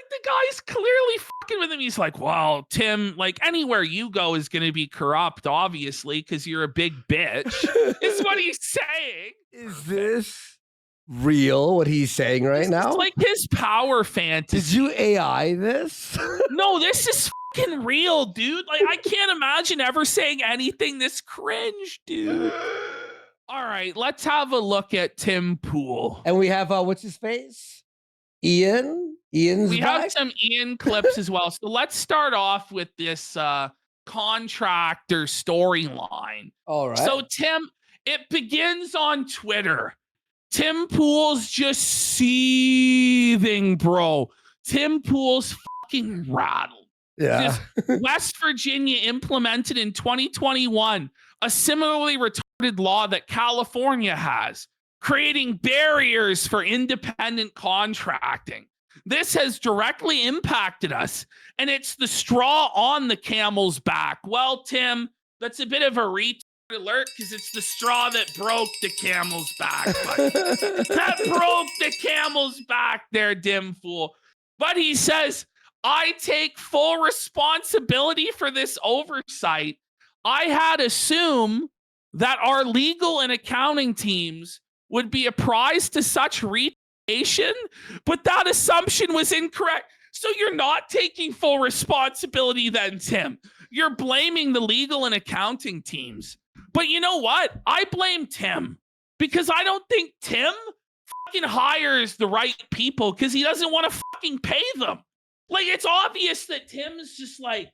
the guy's clearly fucking with him. He's like, well, Tim, like anywhere you go is going to be corrupt, obviously, because you're a big bitch, is what he's saying. Is this real, what he's saying right now? It's like his power fantasy. Did you AI this? No, this is fucking real, dude. Like, I can't imagine ever saying anything this cringe, dude. All right, let's have a look at Tim Pool. And we have, what's his face? Ian's we back? have some Ian clips as well. So let's start off with this contractor storyline. All right. So Tim, it begins on Twitter. Tim Pool's just seething, bro. Tim Pool's fucking rattled. Yeah. West Virginia implemented in 2021 a similarly retarded law that California has, creating barriers for independent contracting. This has directly impacted us, and it's the straw on the camel's back. Well, Tim, that's a bit of a retard alert because it's the straw that broke the camel's back. That broke the camel's back there, dim fool. But he says, I take full responsibility for this oversight. I had assumed that our legal and accounting teams would be apprised to such retaliation, but that assumption was incorrect. So you're not taking full responsibility then, Tim. You're blaming the legal and accounting teams. But you know what? I blame Tim because I don't think Tim fucking hires the right people because he doesn't want to fucking pay them. Like, it's obvious that Tim is just like,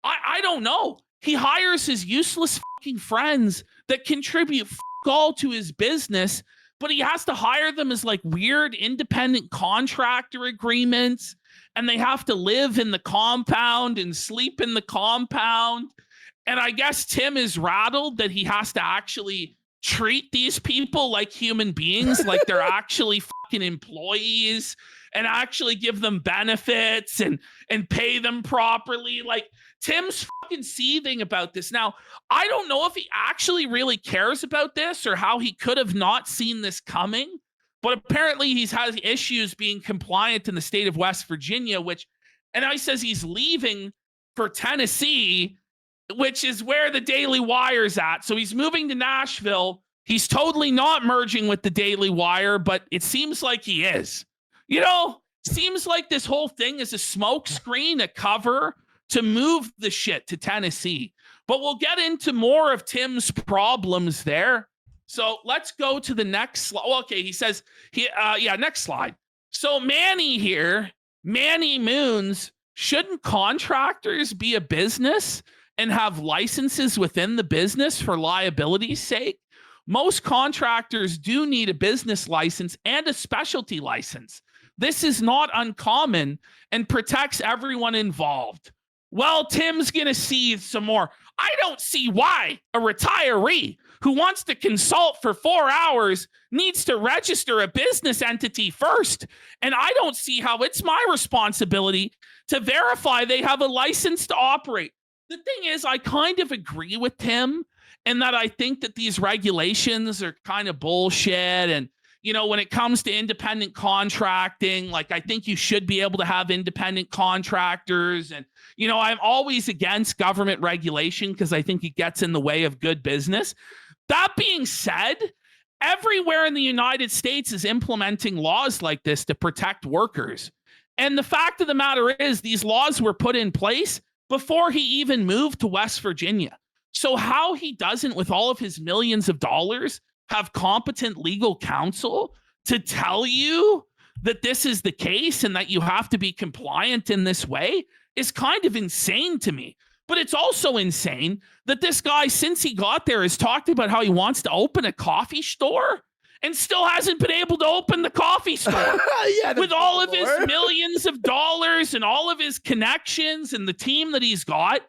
I don't know. He hires his useless fucking friends that contribute all to his business, but he has to hire them as like weird independent contractor agreements, and they have to live in the compound and sleep in the compound. And I guess Tim is rattled that he has to actually treat these people like human beings, like they're actually fucking employees, and actually give them benefits and pay them properly. Like, Tim's fucking seething about this. Now, I don't know if he actually really cares about this or how he could have not seen this coming, but apparently he's has issues being compliant in the state of West Virginia, and now he says he's leaving for Tennessee, which is where the Daily Wire's at. So he's moving to Nashville. He's totally not merging with the Daily Wire, but it seems like he is. You know, seems like this whole thing is a smokescreen, a cover to move the shit to Tennessee. But we'll get into more of Tim's problems there. So let's go to the next slide. Well, okay, he says, next slide. So Manny here, Manny Moons, shouldn't contractors be a business and have licenses within the business for liability's sake? Most contractors do need a business license and a specialty license. This is not uncommon and protects everyone involved. Well, Tim's going to see some more. I don't see why a retiree who wants to consult for 4 hours needs to register a business entity first. And I don't see how it's my responsibility to verify they have a license to operate. The thing is, I kind of agree with Tim in that I think that these regulations are kind of bullshit. And, you know, when it comes to independent contracting, like, I think you should be able to have independent contractors. And, you know, I'm always against government regulation because I think it gets in the way of good business. That being said, everywhere in the United States is implementing laws like this to protect workers. And the fact of the matter is, these laws were put in place before he even moved to West Virginia. So how he doesn't, with all of his millions of dollars, have competent legal counsel to tell you that this is the case and that you have to be compliant in this way is kind of insane to me. But it's also insane that this guy, since he got there, has talked about how he wants to open a coffee store and still hasn't been able to open the coffee store. With all of his millions of dollars and all of his connections and the team that he's got,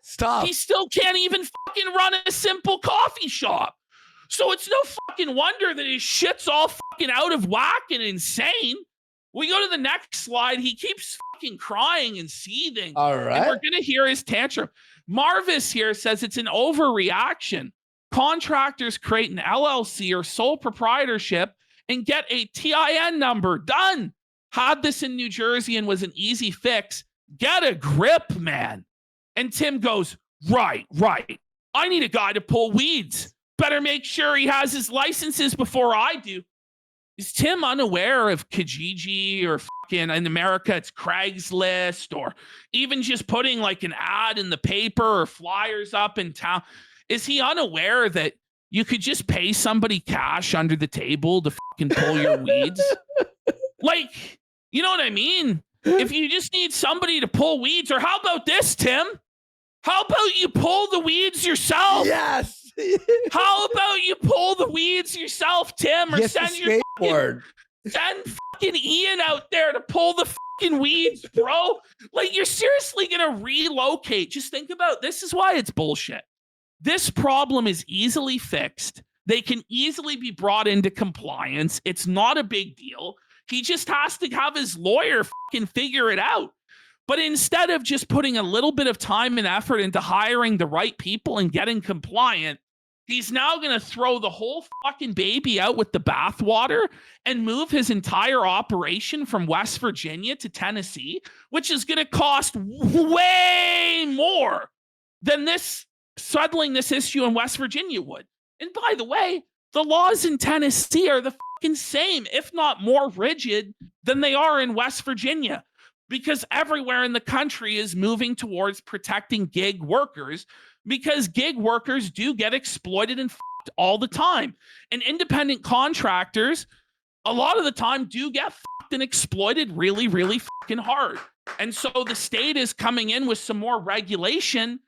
he still can't even fucking run a simple coffee shop. So it's no fucking wonder that his shit's all fucking out of whack and insane. We go to the next slide. He keeps fucking crying and seething. All right. And we're going to hear his tantrum. Marvis here says it's an overreaction. Contractors create an LLC or sole proprietorship and get a TIN number. Done. had this in New Jersey and was an easy fix. Get a grip, man. And Tim goes, right. I need a guy to pull weeds. Better make sure he has his licenses before I do. Is Tim unaware of Kijiji or fucking in America it's Craigslist or even just putting like an ad in the paper or flyers up in town? Is he unaware that you could just pay somebody cash under the table to fucking pull your weeds? Like, you know what I mean? If you just need somebody to pull weeds, or how about this, Tim? How about you pull the weeds yourself? Yes. How about you pull the weeds yourself, Tim? Or send your fucking Ian out there to pull the fucking weeds, bro. Like, you're seriously gonna relocate. Just think about this is why it's bullshit. This problem is easily fixed. They can easily be brought into compliance. It's not a big deal. He just has to have his lawyer fucking figure it out. But instead of just putting a little bit of time and effort into hiring the right people and getting compliant, he's now going to throw the whole fucking baby out with the bathwater and move his entire operation from West Virginia to Tennessee, which is going to cost way more than this settling this issue in West Virginia would. And by the way, the laws in Tennessee are the fucking same, if not more rigid than they are in West Virginia, because everywhere in the country is moving towards protecting gig workers, because gig workers do get exploited and fucked all the time. And independent contractors, a lot of the time, do get fucked and exploited really, really fucking hard. And so the state is coming in with some more regulation.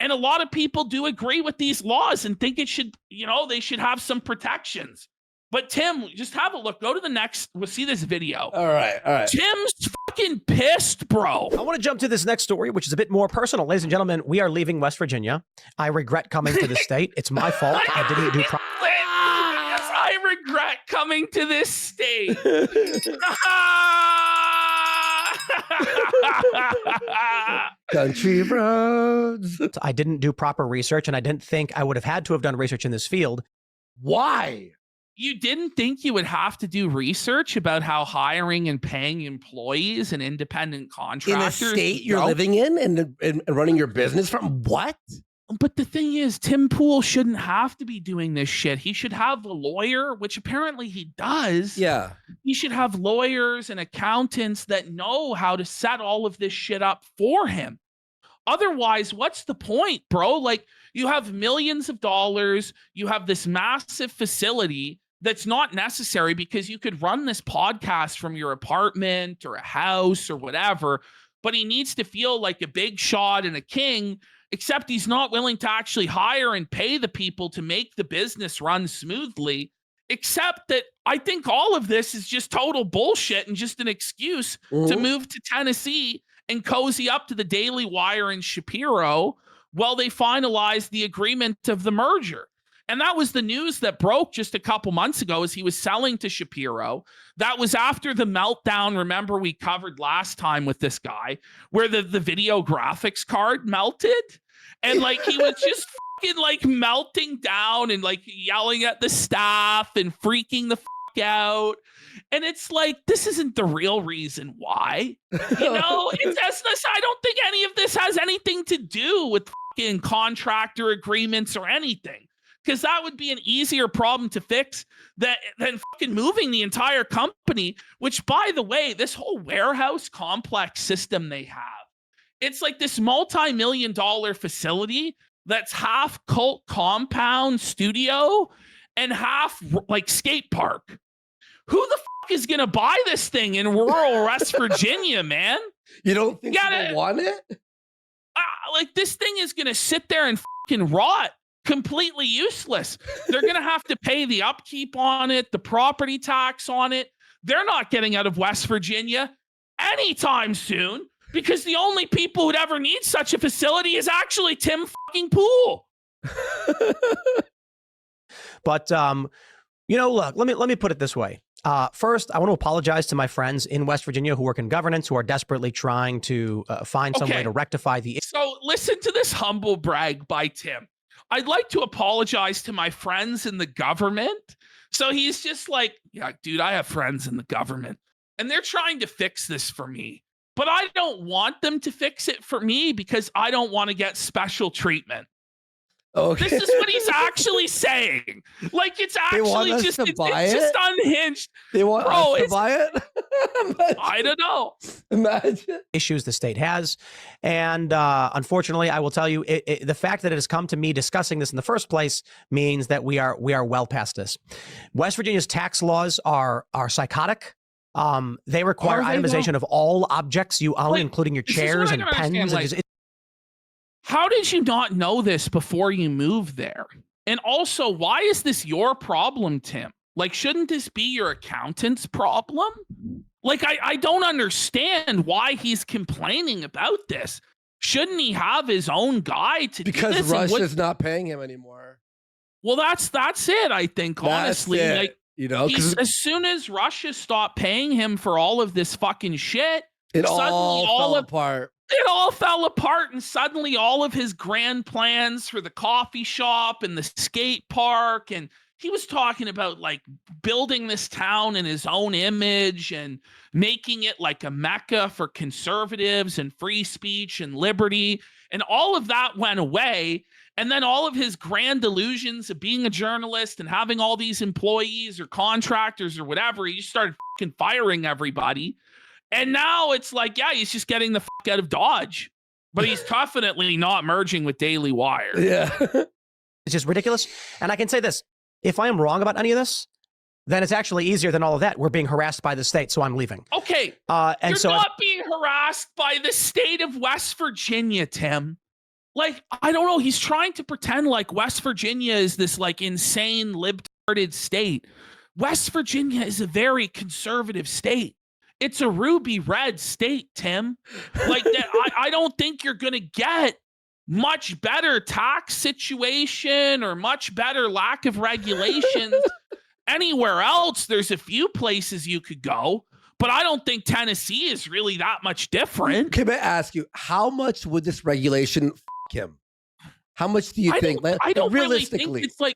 And a lot of people do agree with these laws and think it should, they should have some protections. But Tim, just have a look. Go to the next. We'll see this video. All right. Tim's fucking pissed, bro. I want to jump to this next story, which is a bit more personal. Ladies and gentlemen, we are leaving West Virginia. I regret coming to the state. It's my fault. I didn't do proper. Yes, I regret coming to this state. Country roads. I didn't do proper research, and I didn't think I would have had to have done research in this field. Why? You didn't think you would have to do research about how hiring and paying employees and independent contractors in a state you're living in and running your business from? What? But the thing is, Tim Pool shouldn't have to be doing this shit. He should have a lawyer, which apparently he does. Yeah. He should have lawyers and accountants that know how to set all of this shit up for him. Otherwise, what's the point, bro? Like, you have millions of dollars. You have this massive facility that's not necessary because you could run this podcast from your apartment or a house or whatever, but he needs to feel like a big shot and a king, except he's not willing to actually hire and pay the people to make the business run smoothly, except that I think all of this is just total bullshit and just an excuse to move to Tennessee and cozy up to the Daily Wire and Shapiro while they finalize the agreement of the merger. And that was the news that broke just a couple months ago as he was selling to Shapiro. That was after the meltdown, remember we covered last time with this guy, where the video graphics card melted. And like he was just fucking like melting down and like yelling at the staff and freaking the fuck out. And it's like, this isn't the real reason why. It's I don't think any of this has anything to do with fucking contractor agreements or anything. Because that would be an easier problem to fix than fucking moving the entire company, which, by the way, this whole warehouse complex system they have, it's like this multi-million-dollar facility that's half cult compound studio and half like skate park. Who the fuck is going to buy this thing in rural West Virginia, man? You don't think people want it? Like, this thing is going to sit there and fucking rot. Completely useless. They're going to have to pay the upkeep on it, the property tax on it. They're not getting out of West Virginia anytime soon because the only people who'd ever need such a facility is actually Tim fucking Pool. But, look, let me put it this way. First, I want to apologize to my friends in West Virginia who work in governance, who are desperately trying to find some way to rectify the issue. So listen to this humble brag by Tim. I'd like to apologize to my friends in the government. So he's just like, yeah, dude, I have friends in the government. and they're trying to fix this for me. But I don't want them to fix it for me because I don't want to get special treatment. Okay. This is what he's actually saying. Like, it's actually just unhinged. They want us to buy it? I don't know. Imagine. Issues the state has. And unfortunately, I will tell you, the fact that it has come to me discussing this in the first place means that we are well past this. West Virginia's tax laws are psychotic. They require itemization of all objects you own, like, including your chairs and pens. Like, how did you not know this before you moved there? And also, why is this your problem, Tim? Like, shouldn't this be your accountant's problem? Like, I don't understand why he's complaining about this. Shouldn't he have his own guy to do this? Because Russia's not paying him anymore. Well, that's it, I think, honestly. That's it. Like, you know, as soon as Russia stopped paying him for all of this fucking shit, it all fell apart. It all fell apart, and suddenly all of his grand plans for the coffee shop and the skate park, and he was talking about like building this town in his own image and making it like a mecca for conservatives and free speech and liberty, and all of that went away. And then all of his grand illusions of being a journalist and having all these employees or contractors or whatever, he just started fucking firing everybody. And now it's like, yeah, he's just getting the fuck out of Dodge, but he's definitely not merging with Daily Wire. Yeah. It's just ridiculous. And I can say this, if I am wrong about any of this, then it's actually easier than all of that. We're being harassed by the state, so I'm leaving. Okay. And you're not being harassed by the state of West Virginia, Tim. Like, I don't know. He's trying to pretend like West Virginia is this like insane libtarded state. West Virginia is a very conservative state. It's a ruby red state, Tim. Like that, I don't think you're going to get much better tax situation or much better lack of regulations anywhere else. There's a few places you could go, but I don't think Tennessee is really that much different. Can I ask you, how much would this regulation him? How much do you think? I don't realistically really think it's like,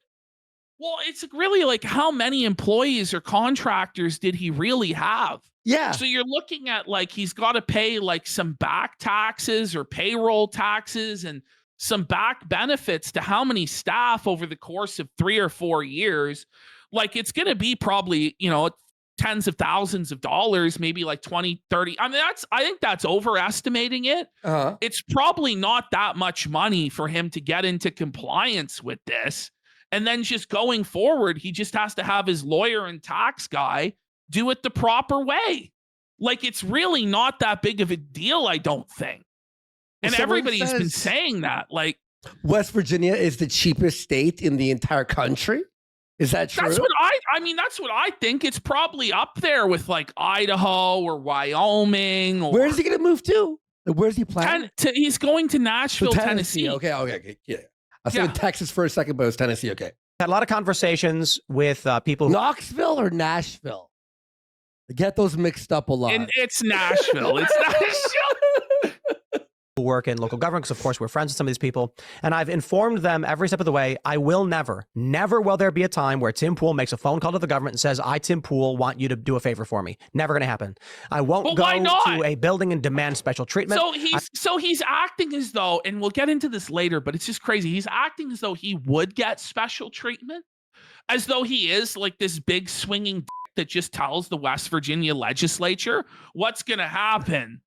well, it's really like how many employees or contractors did he really have? Yeah. So you're looking at like he's got to pay like some back taxes or payroll taxes and some back benefits to how many staff over the course of 3 or 4 years. Like it's going to be probably, you know, tens of thousands of dollars, maybe like 20, 30. I mean, I think that's overestimating it. It's probably not that much money for him to get into compliance with this. And then just going forward, he just has to have his lawyer and tax guy do it the proper way. Like, it's really not that big of a deal, I don't think. And everybody's been saying that. Like, West Virginia is the cheapest state in the entire country. Is that true? That's what that's what I think. It's probably up there with like Idaho or Wyoming. Or where's he going to move to? Where's he planning? He's going to Nashville, Tennessee. Okay. Yeah. I was thinking Texas for a second, but it was Tennessee. Okay. Had a lot of conversations with people. Knoxville or Nashville? I get those mixed up a lot. And it's Nashville. It's Nashville. Who work in local government, because of course we're friends with some of these people, and I've informed them every step of the way. I will never will there be a time where Tim Pool makes a phone call to the government and says, I, Tim Pool, want you to do a favor for me. Never going to happen. I won't go to a building and demand special treatment. So he's acting as though, and we'll get into this later, but it's just crazy. He's acting as though he would get special treatment, as though he is like this big swinging dick that just tells the West Virginia legislature what's going to happen.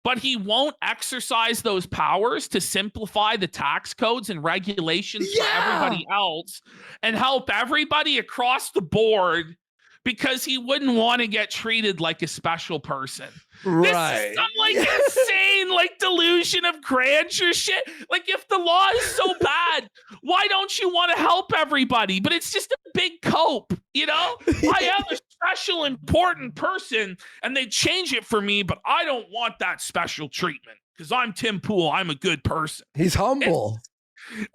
But he won't exercise those powers to simplify the tax codes and regulations for everybody else and help everybody across the board because he wouldn't want to get treated like a special person. Right. This is some like insane like delusion of grandeur shit. Like if the law is so bad, why don't you want to help everybody? But it's just a big cope, you know? I am a special important person and they change it for me, but I don't want that special treatment because I'm Tim Pool. I'm a good person. He's humble.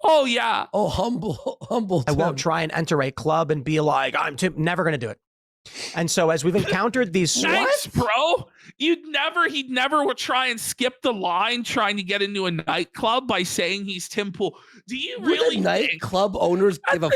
Oh yeah. Oh, humble. I won't try and enter a club and be like, I'm Tim. Never going to do it. And so as we've encountered these, thanks, bro. He'd never would try and skip the line trying to get into a nightclub by saying he's Tim Pool. Do you really think nightclub owners give a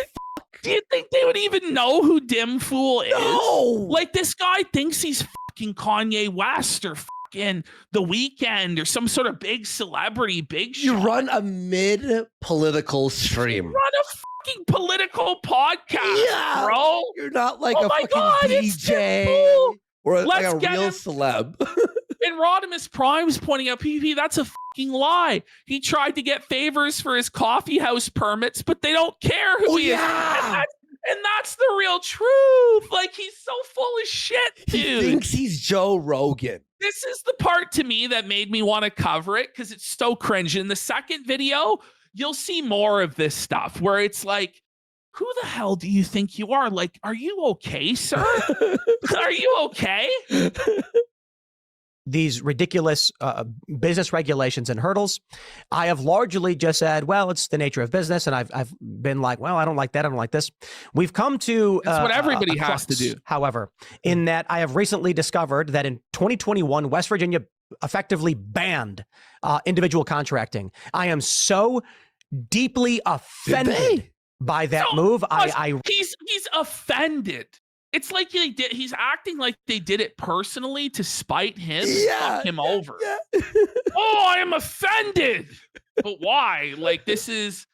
do you think they would even know who Dim Fool is? No. Like this guy thinks he's fucking Kanye West or fucking The Weeknd or some sort of big celebrity, big shot. You run a mid-political stream. Run a fucking political podcast, bro. You're not like Oh a my fucking God, it's DJ or like Let's a get real him. celeb. And Rodimus Prime's pointing out, PvP, that's a fucking lie. He tried to get favors for his coffee house permits, but they don't care who he is. And that's the real truth. Like, he's so full of shit, dude. He thinks he's Joe Rogan. This is the part to me that made me want to cover it because it's so cringe. In the second video, you'll see more of this stuff where it's like, who the hell do you think you are? Like, are you okay, sir? Are you okay? These ridiculous business regulations and hurdles, I have largely just said, well, it's the nature of business. And I've been like, well, I don't like that. I don't like this. We've come to That's what everybody has to do. However, in that I have recently discovered that in 2021, West Virginia effectively banned individual contracting. I am so deeply offended by that move. He's offended. It's like he's acting like they did it personally to spite him, fuck him over. Yeah. Oh, I am offended. But why? Like, it's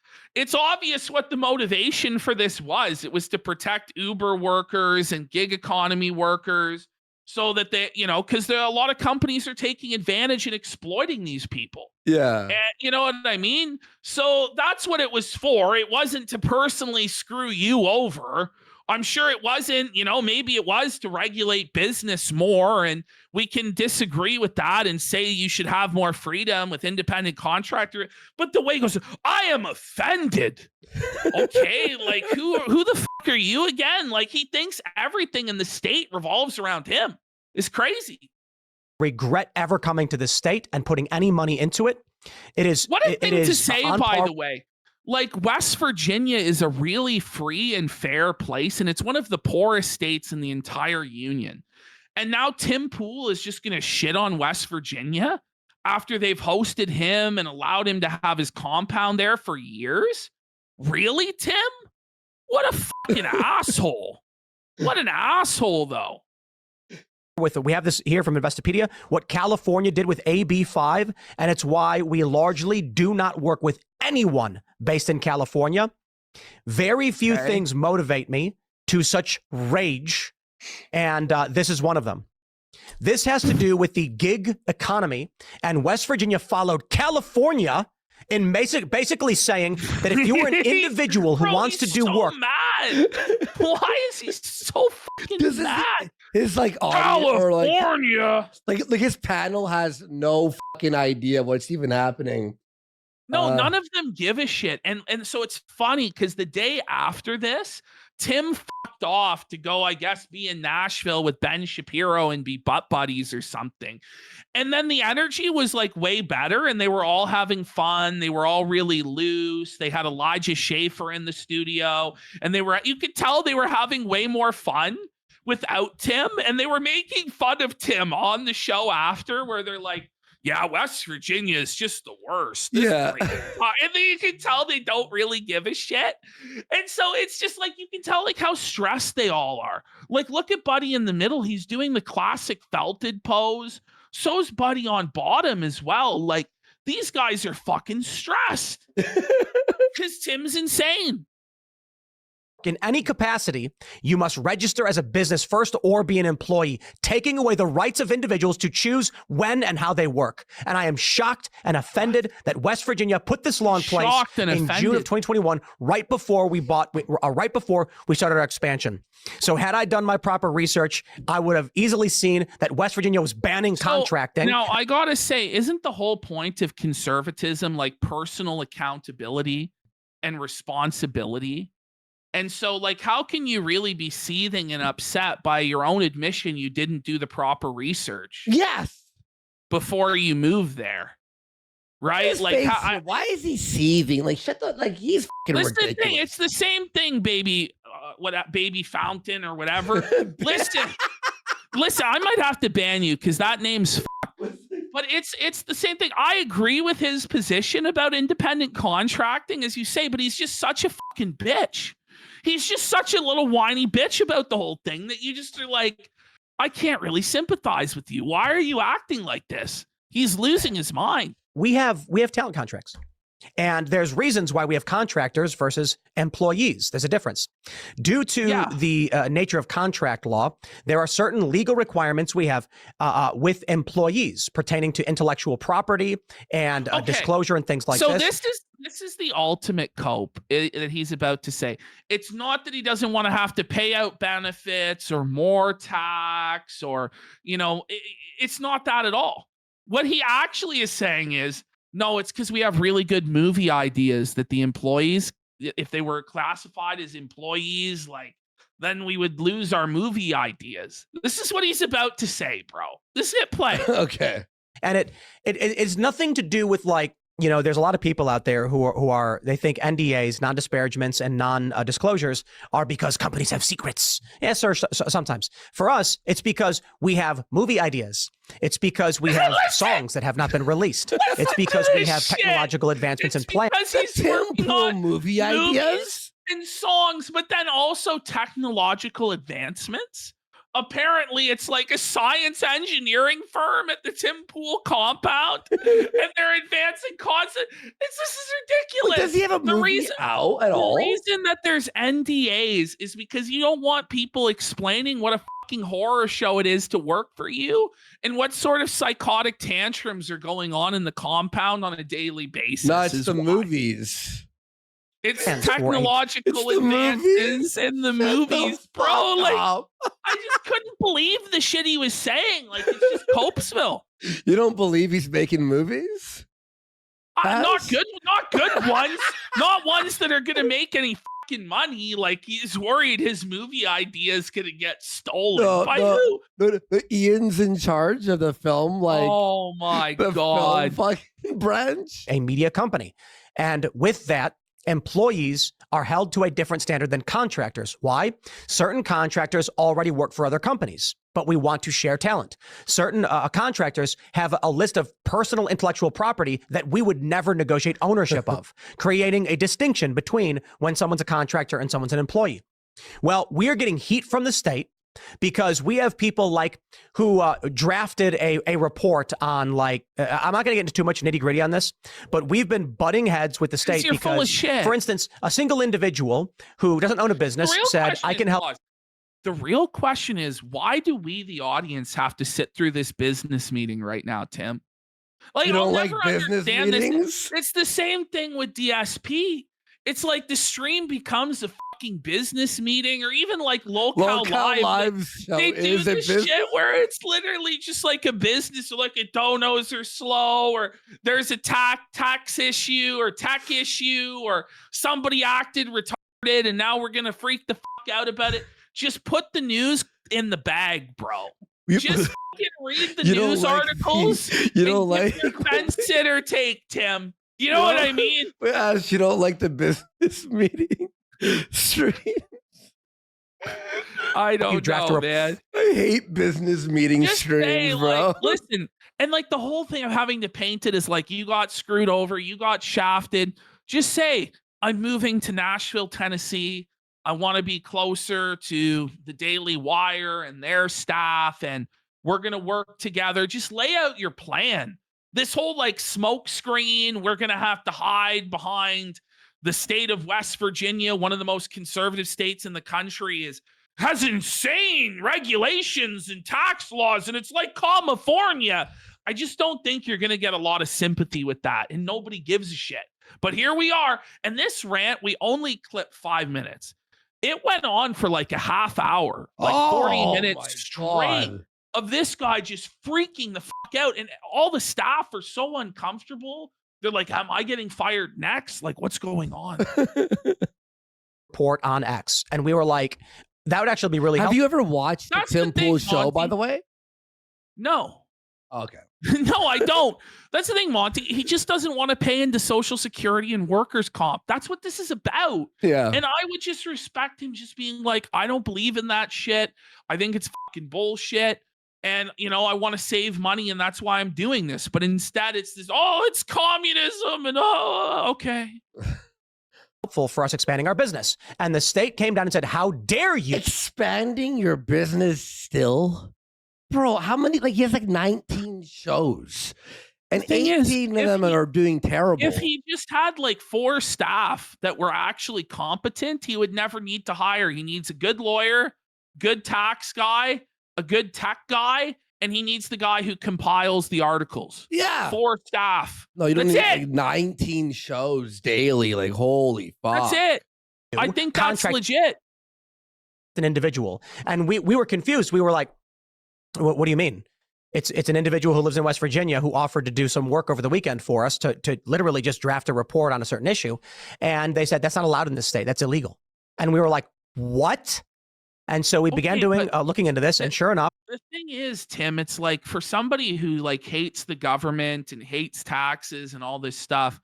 obvious what the motivation for this was. It was to protect Uber workers and gig economy workers so that they, because there are a lot of companies are taking advantage and exploiting these people. Yeah. And you know what I mean? So that's what it was for. It wasn't to personally screw you over. I'm sure it wasn't, maybe it was to regulate business more, and we can disagree with that and say you should have more freedom with independent contractor. But the way it goes, I am offended. Okay, like who the fuck are you again? Like, he thinks everything in the state revolves around him. It's crazy. Regret ever coming to this state and putting any money into it. It is what a thing to say, by the way. Like, West Virginia is a really free and fair place, and it's one of the poorest states in the entire union. And now Tim Pool is just going to shit on West Virginia after they've hosted him and allowed him to have his compound there for years? Really, Tim? What a fucking asshole. What an asshole, though. We have this here from Investopedia, what California did with AB5, and it's why we largely do not work with anyone based in California. Very few things motivate me to such rage, and this is one of them. This has to do with the gig economy, and West Virginia followed California in basically saying that if you were an individual who wants to do work. Mad. Why is he so fucking mad? His like California, like his panel has no fucking idea what's even happening. No, none of them give a shit. And so it's funny because the day after this, Tim fucked off to go, I guess, be in Nashville with Ben Shapiro and be butt buddies or something. And then the energy was like way better, and they were all having fun. They were all really loose. They had Elijah Schaefer in the studio, and you could tell they were having way more fun without Tim. And they were making fun of Tim on the show after, where they're like, yeah, West Virginia is just the worst. And then you can tell they don't really give a shit. And so it's just like, you can tell like how stressed they all are. Like, look at Buddy in the middle. He's doing the classic felted pose. So's Buddy on bottom as well. Like, these guys are fucking stressed because Tim's insane. In any capacity, you must register as a business first or be an employee, taking away the rights of individuals to choose when and how they work. And I am shocked and offended that West Virginia put this law in place in June of 2021, right before we started our expansion. So had I done my proper research, I would have easily seen that West Virginia was banning contracting. Now, I gotta say, isn't the whole point of conservatism like personal accountability and responsibility? And so, like, how can you really be seething and upset by your own admission you didn't do the proper research? Yes. Before you move there, right? Like, why is he seething? Like, shut the, like, he's fucking ridiculous. It's the same thing, baby. Baby Fountain or whatever. Listen, I might have to ban you because that name's. But it's the same thing. I agree with his position about independent contracting, as you say, but he's just such a fucking bitch. He's just such a little whiny bitch about the whole thing that you just are like, I can't really sympathize with you. Why are you acting like this? He's losing his mind. We have talent contracts. And there's reasons why we have contractors versus employees. There's a difference. Due to the nature of contract law, there are certain legal requirements we have with employees pertaining to intellectual property and disclosure and things like this. So this is the ultimate cope that he's about to say. It's not that he doesn't want to have to pay out benefits or more tax or, it's not that at all. What he actually is saying is, no, it's because we have really good movie ideas that the employees, if they were classified as employees, like, then we would lose our movie ideas. This is what he's about to say, bro. This hit play. Okay. And it's nothing to do with like, there's a lot of people out there who are they think NDAs, non-disparagements, and non-disclosures are because companies have secrets. Yes, sir, sometimes. For us, it's because we have movie ideas. It's because we have songs that have not been released. It's because we have technological advancements in plans. Because he's working on movie ideas and songs, but then also technological advancements. Apparently, it's like a science engineering firm at the Tim Pool compound, and they're advancing constant. This is ridiculous. Wait, does he have a movie out at all? The reason that there's NDAs is because you don't want people explaining what a fucking horror show it is to work for you and what sort of psychotic tantrums are going on in the compound on a daily basis. No, it's the movies. It's technological advances in the movies, bro. Like, I just couldn't believe the shit he was saying. Like, it's just Copesville. You don't believe he's making movies? Not good ones. Not ones that are gonna make any fucking money. Like, he's worried his movie idea is gonna get stolen by who? Ian's in charge of the film. Like, oh my the god, film fucking branch, a media company, and with that, employees are held to a different standard than contractors. Why? Certain contractors already work for other companies, but we want to share talent. Certain contractors have a list of personal intellectual property that we would never negotiate ownership of, creating a distinction between when someone's a contractor and someone's an employee. Well, we are getting heat from the state because we have people like who drafted a report on like, I'm not going to get into too much nitty gritty on this, but we've been butting heads with the state because, full of shit. For instance, a single individual who doesn't own a business said, I can help. The real question is, why do we, the audience, have to sit through this business meeting right now, Tim? Like, you don't like business meetings? It's the same thing with DSP. It's like the stream becomes a fucking business meeting, or even like Local Live show. They do this shit where it's literally just like a business, or like a donos are slow, or there's a tax issue or tech issue, or somebody acted retarded and now we're gonna freak the fuck out about it. Just put the news in the bag, bro. Just fucking read the news articles. You don't like your fence sitter take, Tim. You know what I mean? You don't like the business meeting streams? I don't know, man. I hate business meeting streams, bro. Like, listen, and like the whole thing of having to paint it as like you got screwed over, you got shafted. Just say, I'm moving to Nashville, Tennessee. I want to be closer to the Daily Wire and their staff, and we're going to work together. Just lay out your plan. This whole like smoke screen, we're going to have to hide behind the state of West Virginia, one of the most conservative states in the country, has insane regulations and tax laws, and it's like California. I just don't think you're going to get a lot of sympathy with that, and nobody gives a shit. But here we are, and this rant, we only clipped 5 minutes. It went on for like a half hour, like 40 minutes straight of this guy just freaking the fuck out. And all the staff are so uncomfortable. They're like, am I getting fired next? Like, what's going on? Report on X. And we were like, that would actually be really helpful. Have you ever watched the Tim Pool show, by the way? No. Okay. No, I don't. That's the thing, Monty. He just doesn't want to pay into Social Security and workers' comp. That's what this is about. Yeah. And I would just respect him just being like, I don't believe in that shit. I think it's fucking bullshit. And, I want to save money, and that's why I'm doing this. But instead, it's this, it's communism, and okay. Helpful for us expanding our business. And the state came down and said, how dare you? Expanding your business still? bro, how many? Like he has like 19 shows, and thing is, 18 of them are doing terrible. If he just had like 4 staff that were actually competent, he would never need to hire. He needs a good lawyer, good tax guy, a good tech guy, and he needs the guy who compiles the articles. Yeah. 4 staff. No, you don't That's need it. like 19 shows daily. Like, holy fuck. That's it. I think that's legit. An individual, and we were confused. We were like, what do you mean? It's an individual who lives in West Virginia who offered to do some work over the weekend for us to literally just draft a report on a certain issue. And they said, that's not allowed in this state. That's illegal. And we were like, what? And so we began looking into this, and sure enough. The thing is, Tim, it's like for somebody who like hates the government and hates taxes and all this stuff,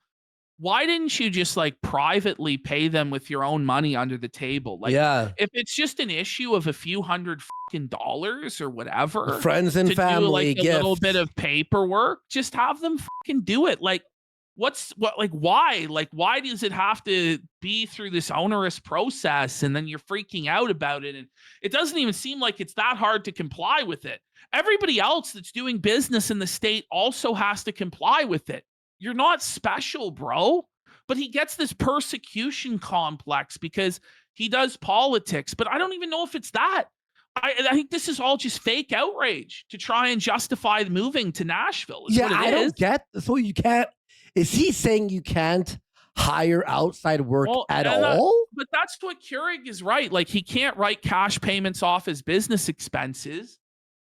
why didn't you just like privately pay them with your own money under the table? Like, if it's just an issue of a few $100 dollars or whatever, friends and family, do like gifts. a little bit of paperwork, just have them do it. Like, why does it have to be through this onerous process and then you're freaking out about it? And it doesn't even seem like it's that hard to comply with it. Everybody else that's doing business in the state also has to comply with it. You're not special, bro. But he gets this persecution complex because he does politics. But I don't even know if it's that. I think this is all just fake outrage to try and justify moving to Nashville. Yeah, I don't get. So you can't. Is he saying you can't hire outside work at all? But that's what Keurig is right. Like he can't write cash payments off his business expenses.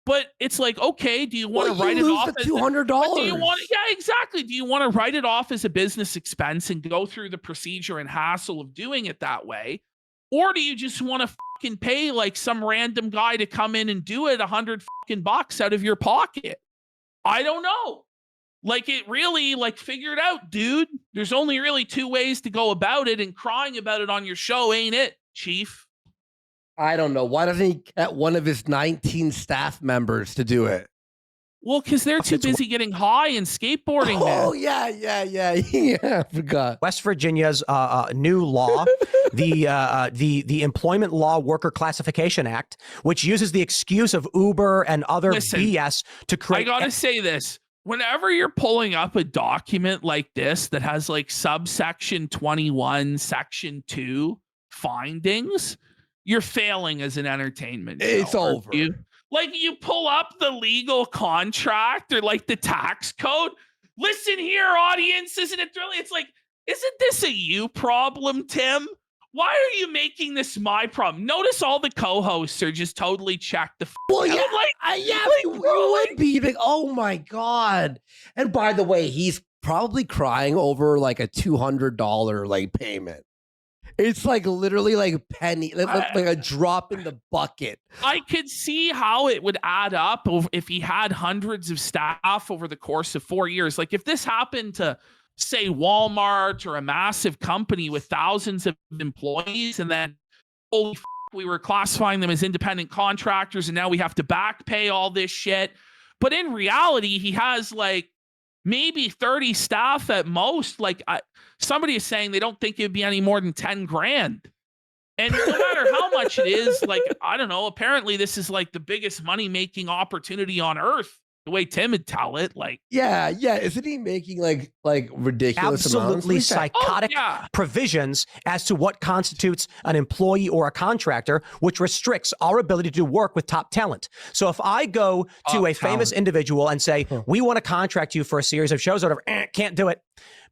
But it's like, okay, do you want to write it off as $200? Do you want? Yeah, exactly. Do you want to write it off as a business expense and go through the procedure and hassle of doing it that way, or do you just want to fucking pay like some random guy to come in and do it $100 out of your pocket? I don't know. Like it really figure it out, dude. There's only really 2 ways to go about it, and crying about it on your show ain't it, Chief. I don't know. Why doesn't he get one of his 19 staff members to do it? Well, because they're too busy getting high and skateboarding. Oh, yeah. I forgot. West Virginia's new law, the Employment Law Worker Classification Act, which uses the excuse of Uber and other BS to create. I gotta say this. Whenever you're pulling up a document like this that has like subsection 21, section 2 findings, you're failing as an entertainment show. It's over. You pull up the legal contract or like the tax code. Listen here, audience. Isn't it really? It's like, isn't this a you problem, Tim? Why are you making this my problem? Notice all the co-hosts are just totally checked the well, yeah, out. You would be like, oh my God. And by the way, he's probably crying over like a $200 like payment. It's like literally like penny, like a drop in the bucket. I could see how it would add up if he had hundreds of staff over the course of 4 years. Like if this happened to, say, Walmart or a massive company with thousands of employees, and then holy f- we were classifying them as independent contractors, and now we have to back pay all this shit. But in reality, he has like maybe 30 staff at most. Like somebody is saying they don't think it'd be any more than 10 grand. And no matter how much it is, like, I don't know, apparently this is like the biggest money-making opportunity on earth, the way Tim would tell it. Like, yeah. Isn't he making like ridiculous absolutely amounts? psychotic provisions as to what constitutes an employee or a contractor, which restricts our ability to do work with top talent. So if I go to a famous individual and say, we want to contract you for a series of shows or whatever, can't do it.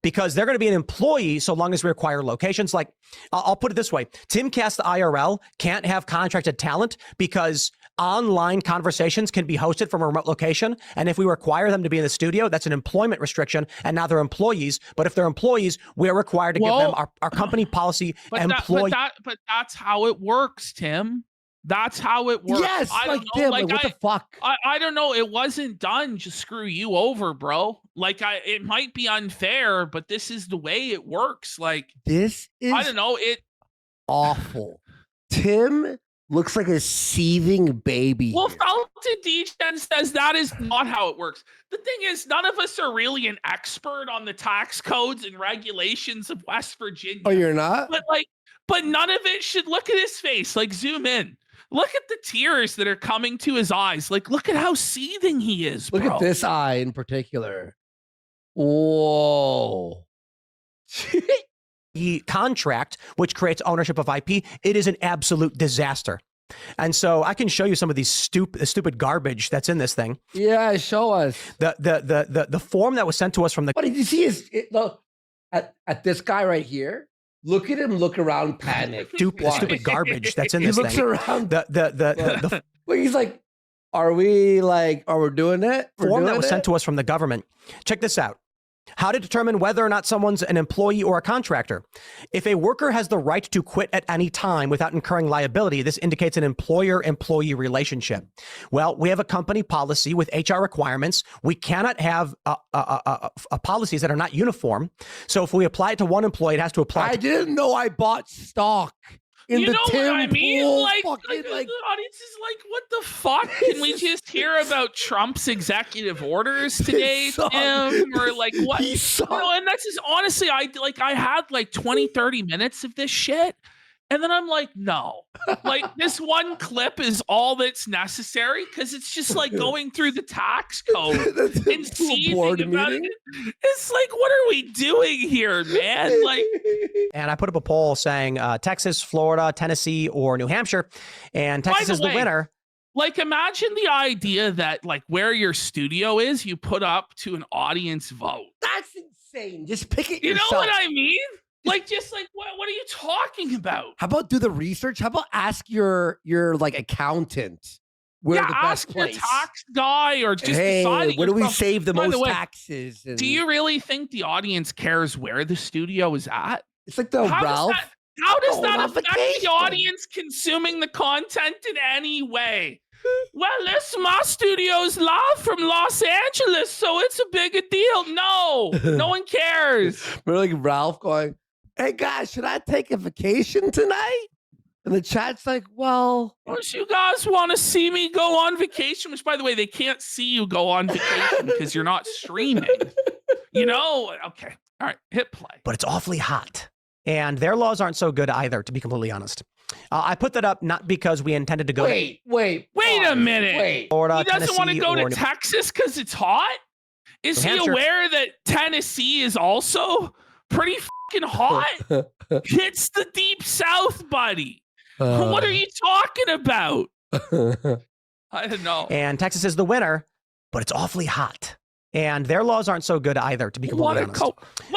Because they're going to be an employee so long as we require locations. Like, I'll put it this way. Timcast IRL can't have contracted talent because online conversations can be hosted from a remote location. And if we require them to be in the studio, that's an employment restriction. And now they're employees. But if they're employees, we're required to give them our company policy employee. But that's how it works, Tim. That's how it works. Yes, I don't know. Tim, like what the fuck? I don't know. It wasn't done to screw you over, bro. Like it might be unfair, but this is the way it works. Like this is I don't know. Awful. Tim looks like a seething baby. Well, Fountain Degen says that is not how it works. The thing is, none of us are really an expert on the tax codes and regulations of West Virginia. Oh, you're not? But none of it should look at his face. Like zoom in. Look at the tears that are coming to his eyes. Like, look at how seething he is, Look bro. at this eye in particular. Whoa. The contract, which creates ownership of IP, it is an absolute disaster. And so I can show you some of these stupid garbage that's in this thing. Yeah, show us. The form that was sent to us from the What did you see? Look at this guy right here. Look at him look around, panic. stupid garbage that's in He this looks thing. around. The Well, he's like, are we doing it? form that was sent to us from the government. Check this out. How to determine whether or not someone's an employee or a contractor. If a worker has the right to quit at any time without incurring liability, this indicates an employer-employee relationship. Well, we have a company policy with HR requirements. We cannot have policies that are not uniform. So if we apply it to one employee, it has to apply. I didn't know I bought stock in the Tim what I mean? Pool. Like, Fucking, the audience is like, what the fuck? Can we just hear about Trump's executive orders today, Tim? Or like what? He sucked. And that's just honestly, I had like 20, 30 minutes of this shit. And then I'm like, no, like this one clip is all that's necessary because it's just like going through the tax code and seeing about it. It's like, what are we doing here, man? Like, and I put up a poll saying Texas, Florida, Tennessee, or New Hampshire, and Texas is the winner. Like, imagine the idea that like where your studio is, you put up to an audience vote. That's insane. Just pick it You yourself. know what I mean? Like, just like, what are you talking about? How about do the research? How about ask your like accountant where the ask best your place? tax guy or just Hey, deciding where do we yourself. save the By most way, taxes? And do you really think the audience cares where the studio is at? It's like the Ralph. How does going that on affect vacation. the audience consuming the content in any way? Well, this my studio's live from Los Angeles, so it's a bigger deal. No one cares. We're like Ralph going, "Hey guys, should I take a vacation tonight?" And the chat's like, "Well, Don't you guys want to see me go on vacation?" Which, by the way, they can't see you go on vacation because you're not streaming. You know? Okay. All right. Hit play. But it's awfully hot. And their laws aren't so good either, to be completely honest. I put that up not because we intended to go wait a minute. Wait. Florida, He doesn't want to Tennessee, go to or Texas because it's hot? Is New he Hampshire. aware that Tennessee is also pretty fucking hot? It's the deep south, buddy. What are you talking about? I don't know. And Texas is the winner, but it's awfully hot. And their laws aren't so good either, to be completely honest.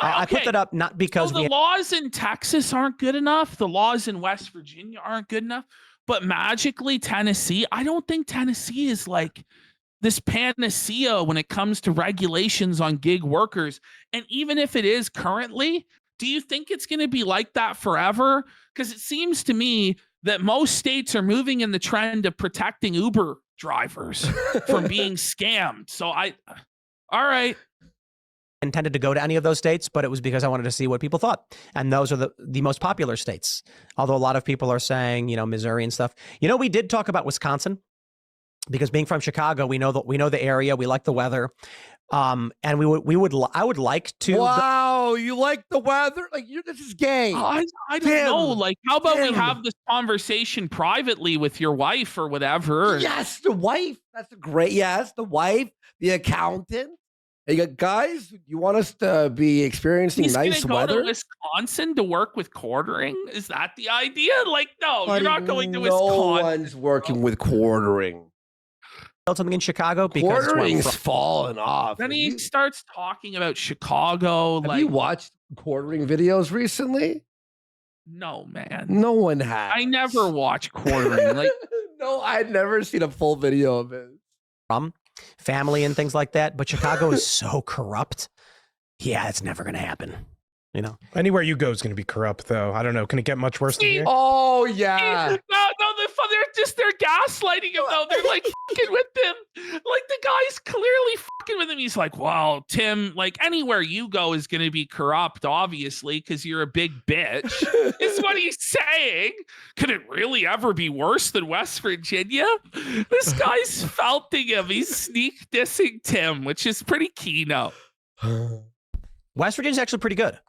I put that up not because the laws in Texas aren't good enough. The laws in West Virginia aren't good enough. But magically, Tennessee, I don't think Tennessee is like this panacea when it comes to regulations on gig workers. And even if it is currently, do you think it's going to be like that forever? Because it seems to me that most states are moving in the trend of protecting Uber drivers from being scammed. So all right. intended to go to any of those states, but it was because I wanted to see what people thought. And those are the most popular states. Although a lot of people are saying, Missouri and stuff. We did talk about Wisconsin because being from Chicago, we know the area, we like the weather. And I would like to. Wow, you like the weather? Like this is gay. I don't know. Like, how about we have this conversation privately with your wife or whatever? Yes, the wife. That's a great. Yes, the wife, the accountant. Hey, guys, you want us to be experiencing He's nice gonna weather? go to Wisconsin to work with quartering? Is that the idea? Like, no, you're not going to No Wisconsin. one's working with quartering. Something in Chicago because Quartering's fallen off. Then he starts talking about Chicago. Have you watched quartering videos recently? No, man. No one has. I never watch quartering. Like, no, I'd never seen a full video of it. From family and things like that, but Chicago is so corrupt. Yeah, it's never going to happen. Anywhere you go is going to be corrupt, though. I don't know. Can it get much worse than here? Oh yeah. They're gaslighting him though. They're like fucking with him. Like the guy's clearly fucking with him. He's like, well, Tim, like anywhere you go is going to be corrupt, obviously, because you're a big bitch. Is what he's saying. Could it really ever be worse than West Virginia? This guy's felting him. He's sneak dissing Tim, which is pretty key now. West Virginia's actually pretty good.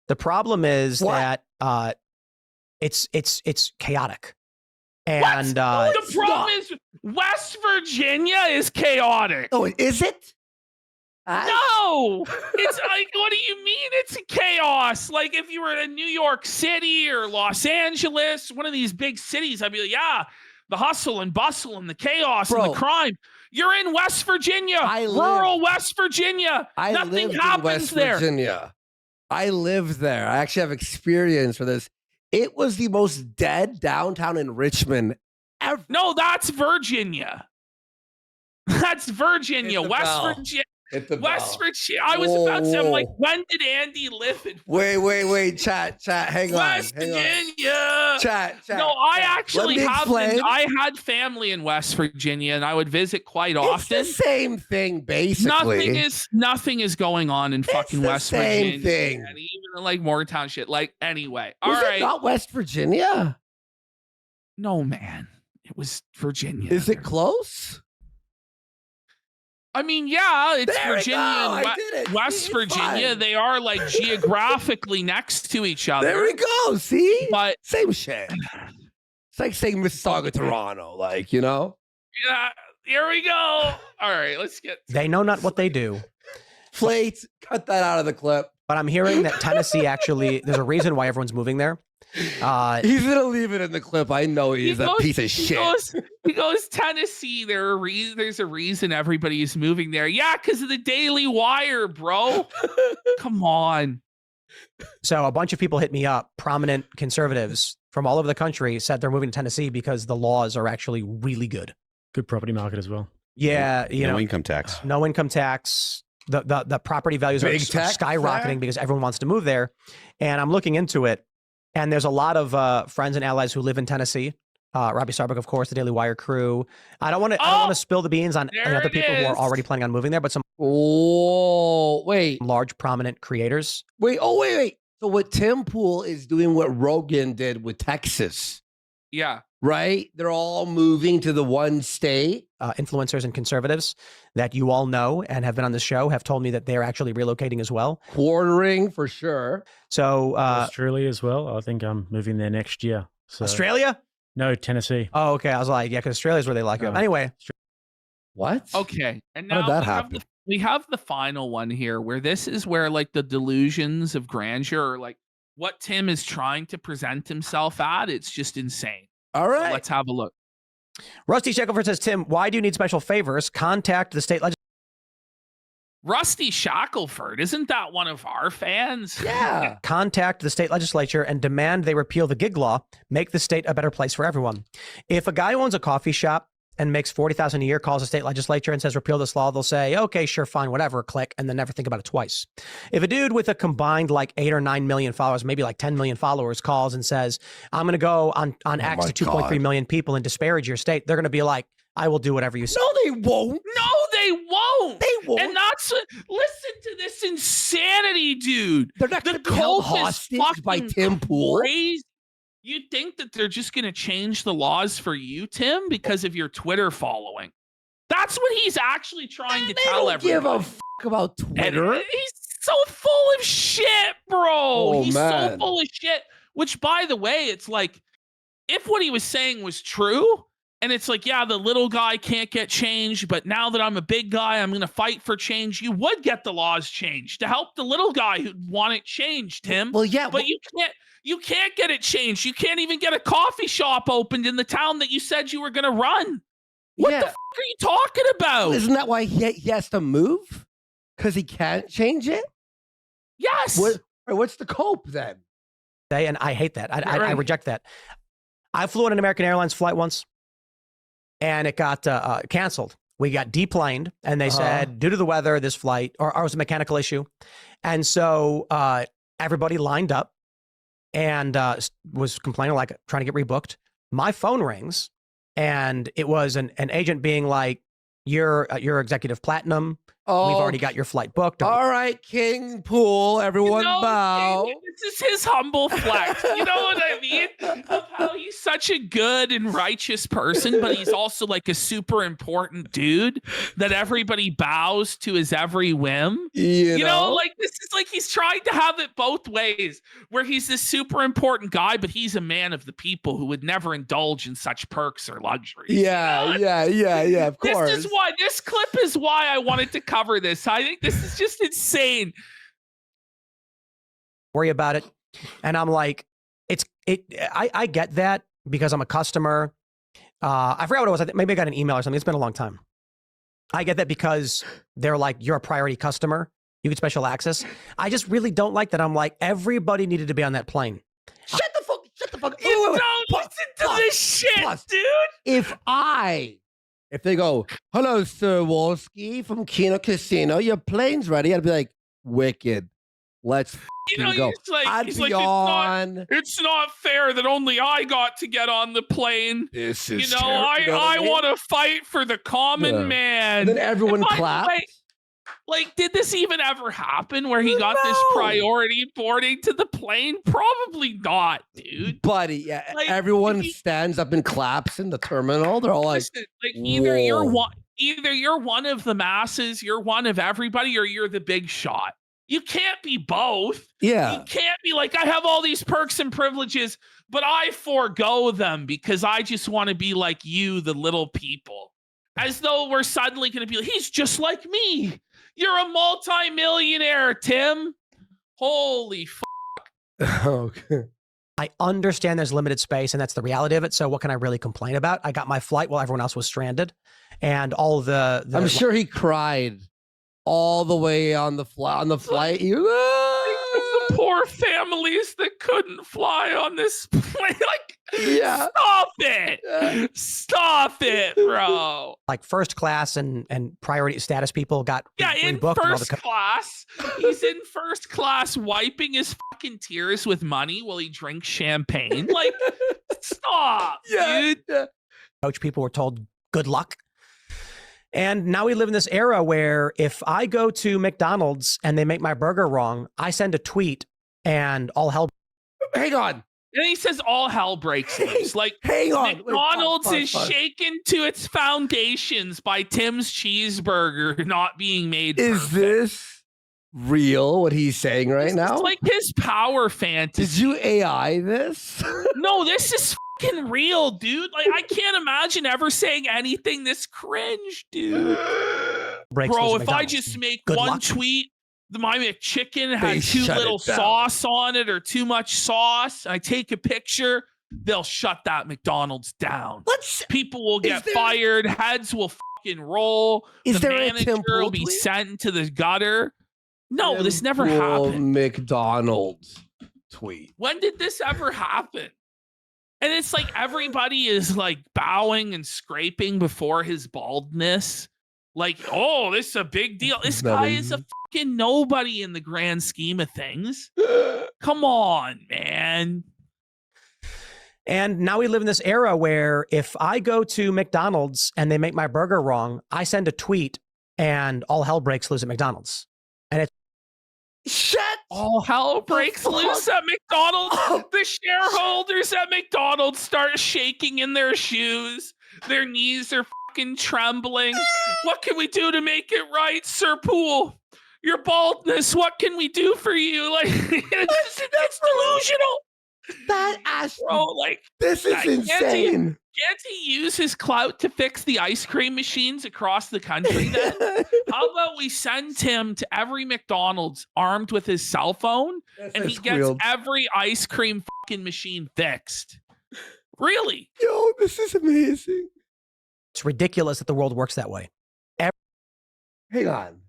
The problem is that it's chaotic. And the problem is West Virginia is chaotic. Oh, is it? No, it's like, what do you mean it's chaos? Like if you were in New York City or Los Angeles, one of these big cities, I'd be like, yeah, the hustle and bustle and the chaos and the crime. You're in West Virginia, rural West Virginia. Nothing happens there. Virginia. I lived there. I actually have experience for this. It was the most dead downtown in Richmond ever. No, that's Virginia. That's Virginia. West Virginia. West Virginia. I was about to say, I'm like, when did Andy live in? Wait, chat, hang West on. Virginia. Chat. No, I actually I had family in West Virginia, and I would visit quite often. It's the same thing, basically. Nothing is going on in fucking West Virginia. Same thing. And even in like Morgantown shit. Like, anyway. Was it not West Virginia? No, man. It was Virginia. Is it close? I mean, yeah, it's there Virginia and West Virginia. Fine. They are like geographically next to each other. There we go. See? But same shit. It's like saying Mississauga, Toronto, like, you know? Yeah, here we go. All right, let's get. They know not what they do. Flate, cut that out of the clip. But I'm hearing that Tennessee actually, there's a reason why everyone's moving there. He's gonna leave it in the clip. I know he's a piece of shit. He goes Tennessee. There's a reason everybody is moving there. Yeah, because of the Daily Wire, bro. Come on. So a bunch of people hit me up. Prominent conservatives from all over the country said they're moving to Tennessee because the laws are actually really good. Good property market as well. Yeah, no income tax. No income tax. The property values are skyrocketing because everyone wants to move there. And I'm looking into it. And there's a lot of friends and allies who live in Tennessee. Robbie Starbuck, of course, the Daily Wire crew. I don't want to spill the beans on other people who are already planning on moving there, but some large prominent creators. Wait. So what Tim Pool is doing what Rogan did with Texas. Yeah. Right? They're all moving to the one state. Influencers and conservatives that you all know and have been on the show have told me that they're actually relocating as well. Quartering for sure. So Australia as well. I think I'm moving there next year. So. Australia? No, Tennessee. Oh, okay. I was like, yeah, because Australia's where they like it. Anyway. What? Okay. And now how did that happen? We have the final one here where this is where like the delusions of grandeur, or like what Tim is trying to present himself at, it's just insane. All right. So let's have a look. Rusty Shackelford says, Tim, why do you need special favors? Contact the state legislature. Rusty Shackelford, isn't that one of our fans? Yeah. Contact the state legislature and demand they repeal the gig law, make the state a better place for everyone. If a guy owns a coffee shop and makes $40,000 a year, calls the state legislature and says repeal this law, they'll say, okay, sure, fine, whatever, click, and then never think about it twice. If a dude with a combined like 8 or 9 million followers, maybe like 10 million followers, calls and says, I'm going to go on X to 2.3 million people and disparage your state, they're going to be like, I will do whatever you say. No, they won't. No, they won't. They won't. And that's listen to this insanity, dude. They're not going to be held hostage by Tim Pool. Crazy. You think that they're just going to change the laws for you, Tim, because of your Twitter following? That's what he's actually trying to tell everybody. Give a fuck about Twitter. And he's so full of shit, bro. He's so full of shit. Which, by the way, it's like, if what he was saying was true, and it's like, yeah, the little guy can't get changed, but now that I'm a big guy, I'm going to fight for change. You would get the laws changed to help the little guy who'd want it changed, Tim. Well, yeah. But you can't get it changed. You can't even get a coffee shop opened in the town that you said you were going to run. What the fuck are you talking about? Well, isn't that why he has to move? Because he can't change it? Yes. What's the cope then? And I hate that. I reject that. I flew on an American Airlines flight once, and it got canceled. We got deplaned, and they said, due to the weather, this flight, or it was a mechanical issue. And so everybody lined up and was complaining, like trying to get rebooked. My phone rings, and it was an agent being like, you're executive platinum. Oh, We've already got your flight booked. All right, King Pool, everyone bow. This is his humble flex. You know what I mean? Of how he's such a good and righteous person, but he's also like a super important dude that everybody bows to his every whim. You know, like this is like he's trying to have it both ways, where he's this super important guy, but he's a man of the people who would never indulge in such perks or luxuries. Yeah, yeah, of course. This clip is why I wanted to cover this. I think this is just insane. Worry about it. And I'm like, I get that because I'm a customer. I forgot what it was. I think maybe I got an email or something. It's been a long time. I get that because they're like, you're a priority customer. You get special access. I just really don't like that. I'm like, everybody needed to be on that plane. Shut the fuck. You don't listen to this shit, dude. If they go, hello, Sir Wolski from Kino Casino, your plane's ready, I'd be like, wicked. Let's go. I'd be on. It's not fair that only I got to get on the plane. This is I want to fight for the common man. And then everyone claps. Like, did this even ever happen where he got this priority boarding to the plane? Probably not, dude. Buddy, yeah. Like, everyone stands up and claps in the terminal. They're all like, either you're one of the masses, you're one of everybody, or you're the big shot. You can't be both. Yeah. You can't be like, I have all these perks and privileges, but I forego them because I just want to be like you, the little people. As though we're suddenly going to be like, he's just like me. You're a multi-millionaire, Tim. Holy fuck. Okay. I understand there's limited space, and that's the reality of it. So what can I really complain about? I got my flight while everyone else was stranded. And all the I'm sure he cried all the way on the flight. The poor families that couldn't fly on this plane. Like, yeah. Stop it, bro. Like first class and priority status people got in first class. He's in first class wiping his fucking tears with money while he drinks champagne. Like, stop, dude. Yeah. Coach people were told good luck. And now we live in this era where if I go to McDonald's and they make my burger wrong, I send a tweet and all hell. Hang on. And he says all hell breaks loose. Like, hang on. McDonald's is shaken to its foundations by Tim's cheeseburger not being made perfect. Is this real, what he's saying right now? It's like his power fantasy. Did you AI this? No, this is fucking real, dude. Like, I can't imagine ever saying anything this cringe, dude. Bro, if I just make one tweet, my McChicken has too little sauce on it or too much sauce, I take a picture, they'll shut that McDonald's down. People will get fired. Heads will fucking roll. The manager will be sent to the gutter. No, this never happened. McDonald's tweet. When did this ever happen? And it's like everybody is like bowing and scraping before his baldness. Like, oh, this is a big deal. This guy is a fucking nobody in the grand scheme of things. Come on, man. And now we live in this era where if I go to McDonald's and they make my burger wrong, I send a tweet and all hell breaks loose at McDonald's. And it's all hell breaks loose at McDonald's. The shareholders at McDonald's start shaking in their shoes. Their knees are fucking trembling. What can we do to make it right, Sir Poole? Your baldness, what can we do for you? Like, it's delusional. Bro, like, this is insane. Can't he use his clout to fix the ice cream machines across the country then? How about we send him to every McDonald's armed with his cell phone and he gets every ice cream fucking machine fixed? Really? Yo, this is amazing. It's ridiculous that the world works that way. Hang on.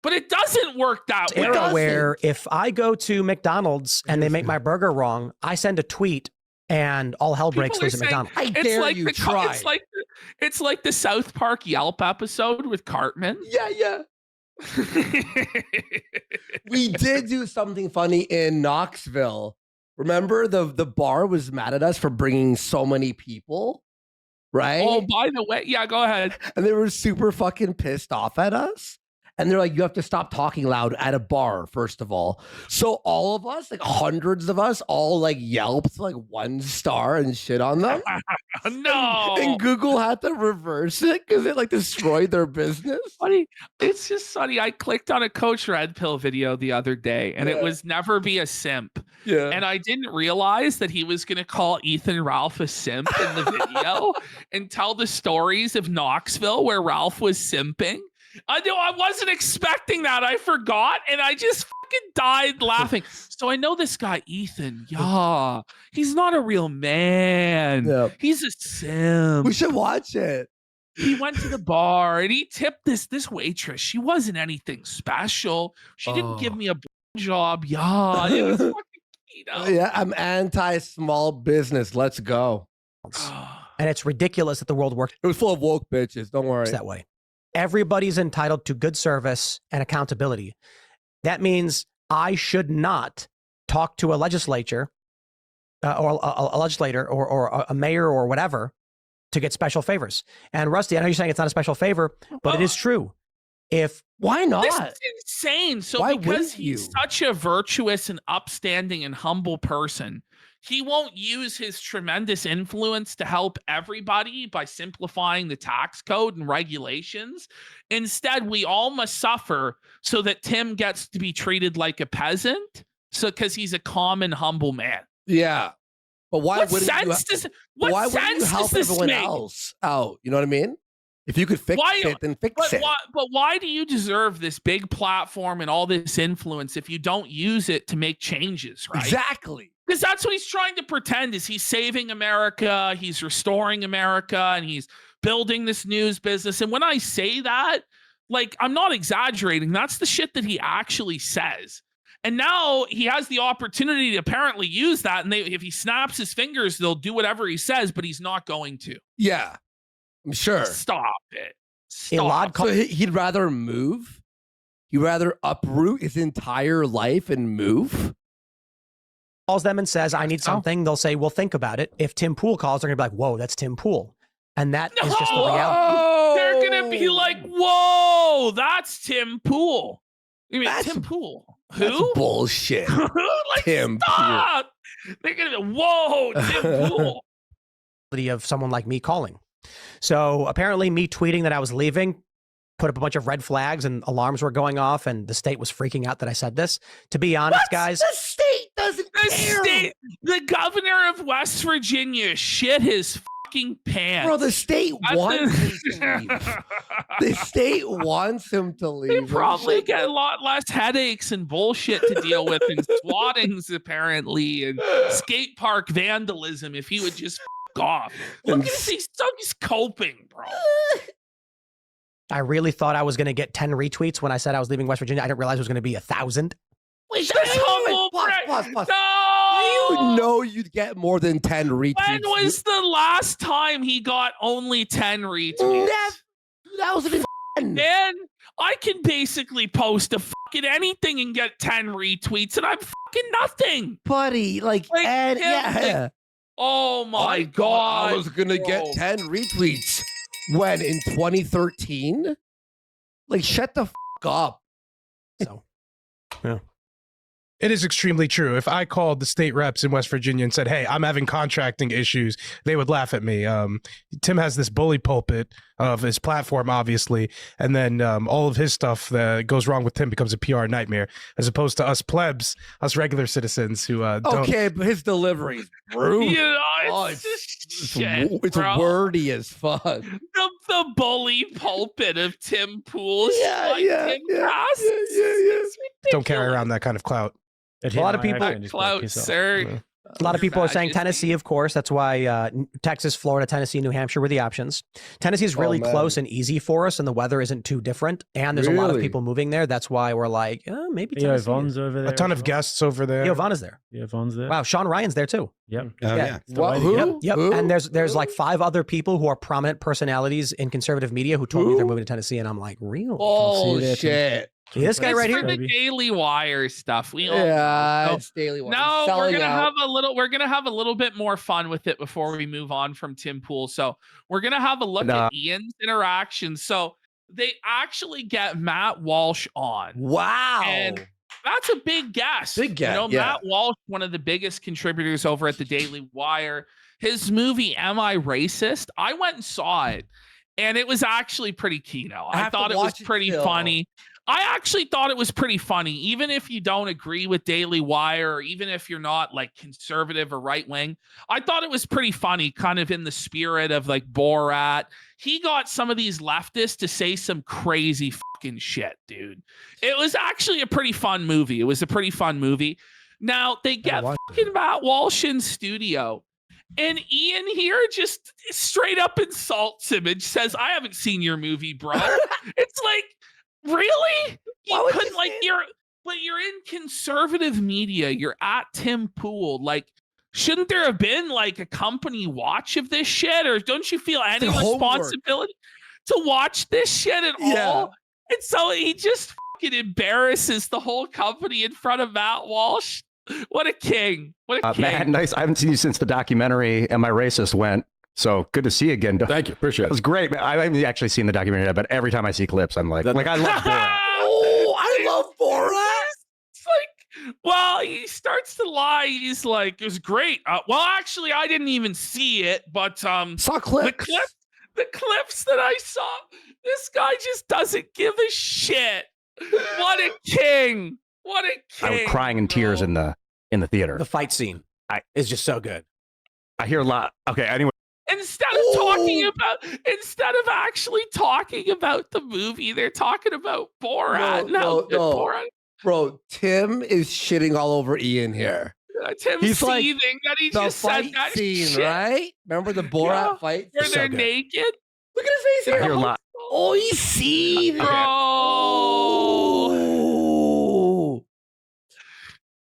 But it doesn't work that way. Era where if I go to McDonald's and they make my burger wrong, I send a tweet and all hell breaks loose at McDonald's. I dare you try. It's like the South Park Yelp episode with Cartman. Yeah. We did do something funny in Knoxville. Remember the bar was mad at us for bringing so many people, right? Oh, by the way, yeah, go ahead. And they were super fucking pissed off at us. And they're like, you have to stop talking loud at a bar, first of all. So all of us, like hundreds of us, all like yelped like 1 star and shit on them. No. And Google had to reverse it because it like destroyed their business. Funny. It's just funny. I clicked on a Coach Red Pill video the other day, and it was never be a simp. Yeah. And I didn't realize that he was going to call Ethan Ralph a simp in the video and tell the stories of Knoxville where Ralph was simping. I know I wasn't expecting that. I forgot, and I just fucking died laughing. So I know this guy, Ethan. Yeah, he's not a real man. Yeah. He's a simp. We should watch it. He went to the bar and he tipped this waitress. She wasn't anything special. She didn't give me a job. Yeah, it was fucking keto. Yeah, I'm anti-small business. Let's go. And it's ridiculous that the world works It was full of woke bitches. Don't worry. that way. Everybody's entitled to good service and accountability. That means I should not talk to a legislature or a legislator or a mayor or whatever to get special favors. And Rusty, I know you're saying it's not a special favor, but it is true. Why not? This is insane. So Why because wouldn't he's you? such a virtuous and upstanding and humble person, he won't use his tremendous influence to help everybody by simplifying the tax code and regulations. Instead, we all must suffer so that Tim gets to be treated like a peasant. So because he's a common, humble man. Yeah. But why What wouldn't you? sense does Why wouldn't you sense help does this everyone make? else out? You know what I mean? If you could fix Why- it, then fix it. But why do you deserve this big platform and all this influence if you don't use it to make changes, right? Exactly. Because that's what he's trying to pretend is he's saving America, he's restoring America, and he's building this news business. And when I say that, like, I'm not exaggerating. That's the shit that he actually says. And now he has the opportunity to apparently use that. And if he snaps his fingers, they'll do whatever he says, but he's not going to. Yeah. I'm sure. Stop it. Elad Stop. So he'd rather move? He'd rather uproot his entire life and move? calls them and says, I need something, they'll say, well, think about it. If Tim Pool calls, they're going to be like, whoa, that's Tim Pool. And that is just the reality. They're going to be like, whoa, that's Tim Pool. You mean That's- Tim Pool? That's Who? bullshit. Like, Tim stop. They're going to be, whoa, Tim Pool. Of someone like me calling. So apparently me tweeting that I was leaving put up a bunch of red flags and alarms were going off and the state was freaking out that I said this. To be honest, guys, The state doesn't care. The governor of West Virginia shit his fucking pants. Bro, the state That's wants him to the- leave. The state wants him to leave. They probably get a lot less headaches and bullshit to deal with and swattings apparently and skate park vandalism if he would just f off. Look at this, he's coping, bro. I really thought I was going to get 10 retweets when I said I was leaving West Virginia. I didn't realize it was going to be 1,000. Wait, This humble pause. No! You know you'd get more than 10 retweets. When was the last time he got only 10 retweets? Never. 2010. Man, I can basically post a fucking anything and get 10 retweets, and I'm fucking nothing. Buddy, like and him, yeah. Oh my I god! thought I was gonna get bro. 10 retweets. When in 2013? Like, shut the up. So, It is extremely true. If I called the state reps in West Virginia and said, hey, I'm having contracting issues, they would laugh at me. Tim has this bully pulpit of his platform, obviously, and then all of his stuff that goes wrong with Tim becomes a PR nightmare, as opposed to us plebs, us regular citizens who don't. Okay, but his delivery is brutal. You know, it's Oh, just shit, it's bro. wordy as fuck. The bully pulpit of Tim Pool's Yeah. Don't carry around that kind of clout. It A lot hit of my people- accent, it's gonna Clout, piss off. sir. Yeah. a lot of people are saying Majesty. Tennessee, of course. That's why Texas, Florida, Tennessee, New Hampshire were the options. Tennessee is really man. close and easy for us, and the weather isn't too different. And there's a lot of Really? people moving there. That's why we're like, maybe Theo Tennessee. Von's over there. A ton as of well. guests over there. Theo Von is there. Yeah, Von's there. Wow, Sean Ryan's there too. Yep. Yeah. It's the way What? to Who? go. Yep. Who? And there's like 5 other people who are prominent personalities in conservative media who told me they're moving to Tennessee, and I'm like, really? Bullshit. See, this guy It's right for here. the Baby. Daily Wire stuff. We all Yeah, know. it's daily one. No, we're Selling gonna out. have a little. We're gonna have a little bit more fun with it before we move on from Tim Pool. So we're gonna have a look Nah. at Ian's interactions. So they actually get Matt Walsh on. Wow. And that's a big guess. Big guess, You know, yeah. Matt Walsh, one of the biggest contributors over at the Daily Wire. His movie, Am I Racist? I went and saw it, and it was actually pretty keynote. I have to thought it was watch it pretty still. funny. I actually thought it was pretty funny, even if you don't agree with Daily Wire, or even if you're not like conservative or right wing. I thought it was pretty funny, kind of in the spirit of like Borat. He got some of these leftists to say some crazy fucking shit, dude. It was actually a pretty fun movie. It was a pretty fun movie. Now they get fucking Matt Walsh in studio. And Ian here just straight up insults him and says, I haven't seen your movie, bro. It's like, really? You couldn't, like, but you're in conservative media. You're at Tim Pool. Like, shouldn't there have been like a company watch of this shit? Or don't you feel any responsibility to watch this shit at all? And so he just fucking embarrasses the whole company in front of Matt Walsh. What a king. What a king. Matt, nice. I haven't seen you since the documentary Am I Racist went. So good to see you again. Thank you. Appreciate it. It was great. I haven't actually seen the documentary yet, but every time I see clips, I'm like I love Borat. Oh, I love Borat. It's like, well, he starts to lie. He's like, it was great. Well, actually, I didn't even see it, but Saw clips. the clips that I saw, this guy just doesn't give a shit. What a king. What a king. I was crying in tears in the theater. The fight scene is just so good. I hear a lot. Okay, anyway. Instead of actually talking about the movie, they're talking about Borat. No. Borat. Bro, Tim is shitting all over Ian here. Tim's He's like, seething that he The just said fight that scene, shit. right? Remember the Borat fight? Where So they're good. naked. Look at his face I here. hear a lot. Oh, he's seething. Bro.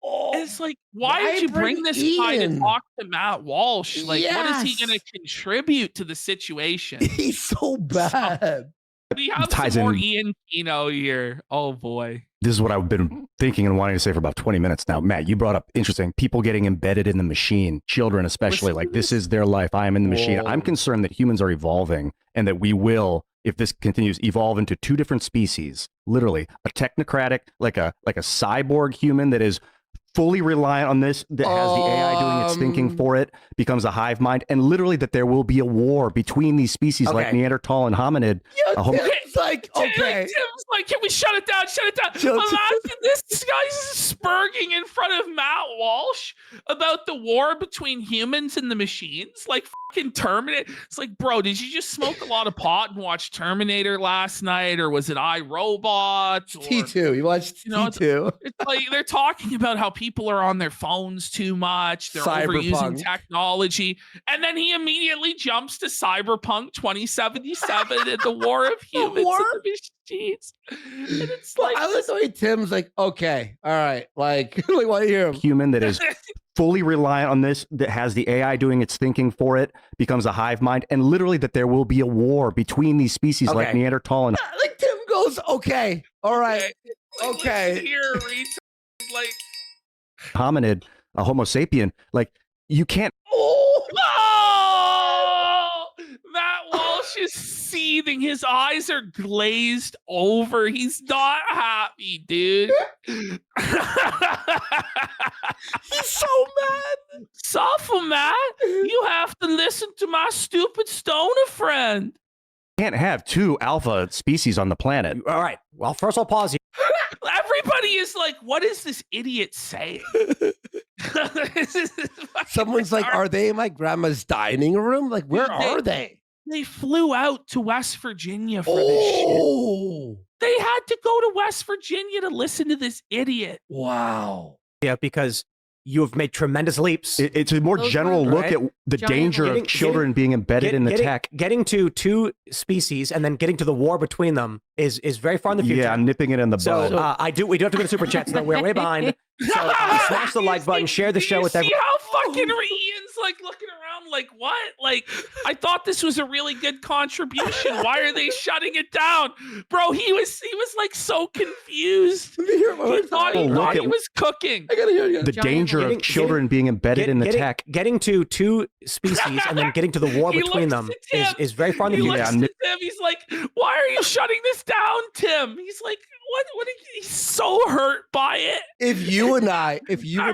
Oh. It's like, why did you bring this guy to Ian? talk to Matt Walsh? Like, what is he Yes. going to contribute to the situation? He's so bad. We have ties some more in- Ian Kino here. Oh, boy. This is what I've been thinking and wanting to say for about 20 minutes now. Matt, you brought up interesting people getting embedded in the machine, children especially. Listen Like, to this is their life. I am in the machine. Whoa. I'm concerned that humans are evolving and that we will, if this continues, evolve into two different species. Literally, a technocratic, like a cyborg human that is fully reliant on this, that has the AI doing its thinking for it, becomes a hive mind, and literally that there will be a war between these species like Okay. Neanderthal and hominid. A homo- Tim's like, okay. Tim's like, can we shut it down? Shut it down. Shut it Imagine this guy's spurging in front of Matt Walsh about the war between humans and the machines. Like fucking Terminator. It's like, bro, did you just smoke a lot of pot and watch Terminator last night? Or was it iRobot? Or, T2. You watched T2. It's like they're talking about how people are on their phones too much. They're overusing Cyberpunk. technology. And then he immediately jumps to Cyberpunk 2077 and the war of humans war? and the machines. And it's Like, like, I like the way Tim's like, okay, all right. Like, like what you hear him? human that is fully reliant on this, that has the AI doing its thinking for it, becomes a hive mind, and literally that there will be a war between these species like Okay. Neanderthal and Like Tim goes, okay, all right, like, okay. listen here, retard. Like, hominid, a Homo sapien. Like, you can't. Oh, oh, Matt Walsh is seething. His eyes are glazed over. He's not happy, dude. he's so mad. Suffer, Matt. You have to listen to my stupid stoner friend. Can't have two alpha species on the planet. All right. Well, first I'll pause you. Everybody is like, what is this idiot saying? Someone's like, are they in my grandma's dining room? Like, where are they? They flew out to West Virginia for this shit. Oh, They had to go to West Virginia to listen to this idiot. wow. Yeah, because you have made tremendous leaps. It's a more Those general were look right. at the giant danger getting- of children being embedded in the tech. Getting to two species and then getting to the war between them is very far in the future. Yeah, nipping it in the So bud. we do have to go to super chats. Though we're way behind. So smash the like button, share the show with See everyone. how fucking Ian's like looking around Like, what? Like, I thought this was a really good contribution. Why are they shutting it down? Bro, he was like so confused. Let me hear He thought he was cooking. I gotta hear you. The danger of children being embedded in the tech. Getting to two species and then getting to the war He between looks them at Tim. is very far in He the looks future. at Tim. He's like, why are you shutting this down, Tim? He's like, what? He's so hurt by it. If you and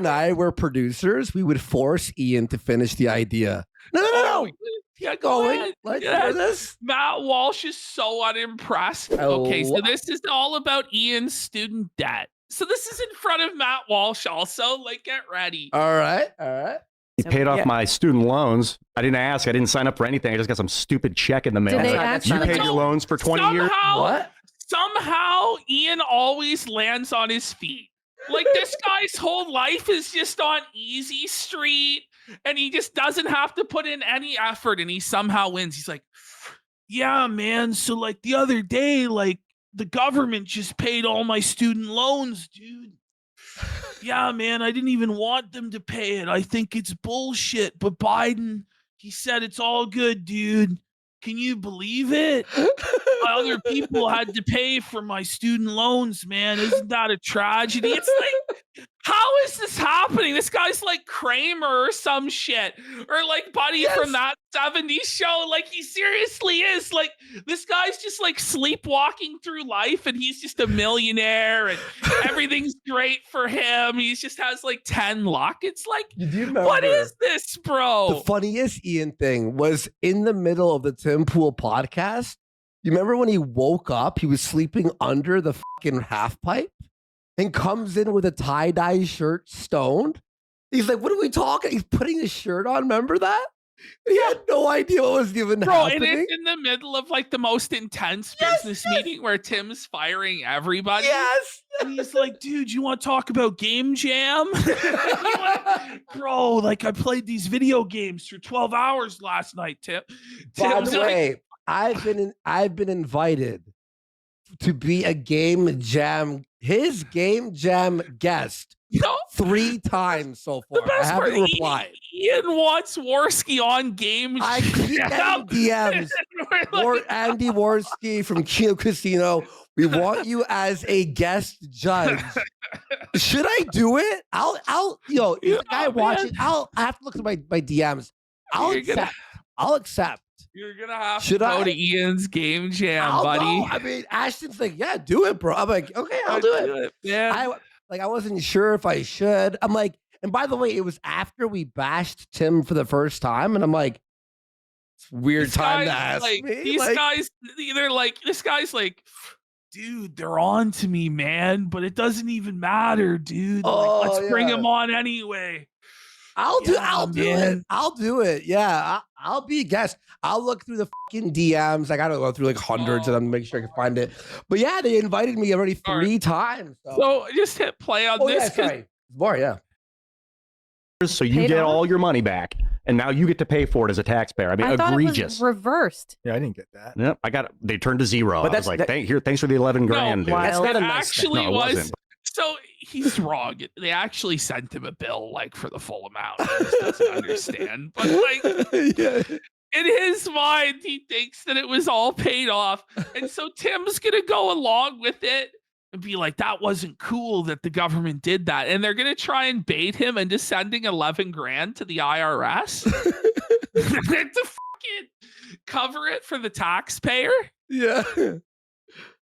I were producers, we would force Ian to finish the idea. No. Yeah, Go ahead. in. Let's Yeah. hear this. Matt Walsh is so unimpressed. Okay, so this is all about Ian's student debt. So this is in front of Matt Walsh also. Like, get ready. All right. He paid off my student loans. I didn't ask. I didn't sign up for anything. I just got some stupid check in the mail. Did they You actually- paid your loans for 20 years? What? Somehow Ian always lands on his feet. Like, this guy's whole life is just on easy street, and he just doesn't have to put in any effort, and he somehow wins. He's like, yeah, man. So like the other day, like the government just paid all my student loans, dude. Yeah, man, I didn't even want them to pay it. I think it's bullshit. But Biden, he said it's all good, dude. Can you believe it? Other people had to pay for my student loans, man. Isn't that a tragedy? It's like, how is this happening? This guy's like Kramer or some shit. Or like Buddy from that 70s show. Like, he seriously is. Like, this guy's just like sleepwalking through life, and he's just a millionaire and everything's great for him. He just has like 10 luck. It's like, You do remember what is this, bro? the funniest Ian thing was in the middle of the Tim Pool podcast. You remember when he woke up, he was sleeping under the fucking half pipe and comes in with a tie-dye shirt stoned. He's like, what are we talking? He's putting his shirt on. Remember that? He had no idea what was even Bro, and happening. it's in the middle of like the most intense business meeting where Tim's firing everybody. Yes. And he's like, dude, you want to talk about Game Jam? Bro, like, I played these video games for 12 hours last night, Tim. By Tim's the like, way, I've been invited to be a his Game Jam guest no, 3 times so the far. I best part, haven't replied. Ian wants Worski on Game I keep Jam. getting DMs. We're like, Andy Worski from Kino Casino. We want you as a guest judge. Should I do it? If the guy Oh, watching, I have to look at my DMs. I'll accept. You're going to have Should to go I? to Ian's Game Jam, I'll buddy. go. I mean, Ashton's like, yeah, do it, bro. I'm like, okay, I'll do it. Yeah. I wasn't sure if I should. I'm like, and by the way, it was after we bashed Tim for the first time, and I'm like, it's a weird This time to guy's ask like, me. These Like, guys, they're like, this guy's like, dude, they're on to me, man, but it doesn't even matter, dude. Oh, Like, let's bring yeah. him on anyway. I'll do man. it. I'll do it. Yeah, I'll be a guest. I'll look through the fucking DMs. I gotta go through like hundreds of them to make sure I can find it. But yeah, they invited me already 3 times. So just hit play on this. yeah, sorry. More, yeah. So you Paid get off? all your money back, and now you get to pay for it as a taxpayer. I mean, I thought it egregious. was reversed. Yeah, I didn't get that. Yep, they turned to zero. But I was like, that's- thanks for the 11 grand, dude. Wow. That's not it a nice thing. actually No, it was. wasn't. So he's wrong. They actually sent him a bill like for the full amount. He just doesn't understand. But like, Yeah. in his mind, he thinks that it was all paid off. And so Tim's going to go along with it and be like, that wasn't cool that the government did that. And they're going to try and bait him into sending 11 grand to the IRS to fucking cover it for the taxpayer. Yeah.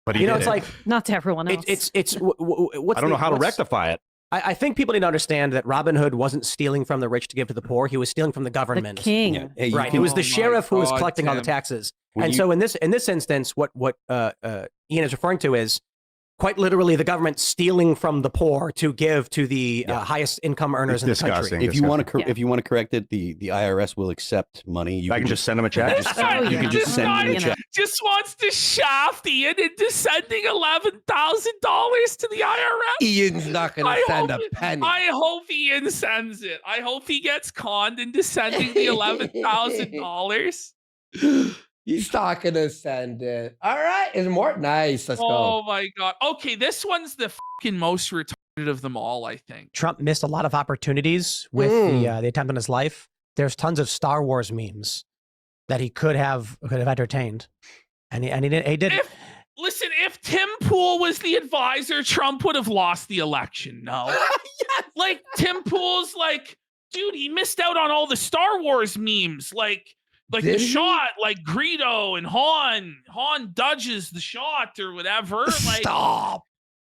But he You know, did it's it. like Not to everyone else. it's what's I don't know how to what's- rectify it. I think people need to understand that Robin Hood wasn't stealing from the rich to give to the poor. He was stealing from the the government. king. Yeah. Hey, you Right. can- It was the Oh my sheriff who was God, collecting all the Tim. taxes. When And you- so in this instance, what Ian is referring to is quite literally the government stealing from the poor to give to the highest income earners It's in the disgusting. country. if you want to, Yeah. if you want to correct it, the IRS will accept money. You I can just send him a check. just, Oh, you yeah. can just This send guy me a check. just wants to shaft Ian into sending $11,000 to the IRS. Ian's not gonna I send a hope- penny. I hope Ian sends it. I hope he gets conned into sending the $11,000. He's not gonna send it. All right, is more nice. Let's Oh go. my God. Okay, this one's the fucking most retarded of them all, I think. Trump missed a lot of opportunities with the attempt on his life. there's tons of Star Wars memes that he could have entertained, and he didn't. Listen, if Tim Pool was the advisor, Trump would have lost the election. No. Yes. Like, Tim Pool's like, dude, he missed out on all the Star Wars memes. Like Did the he? shot, like Greedo and Han dodges the shot or whatever. Like, Stop.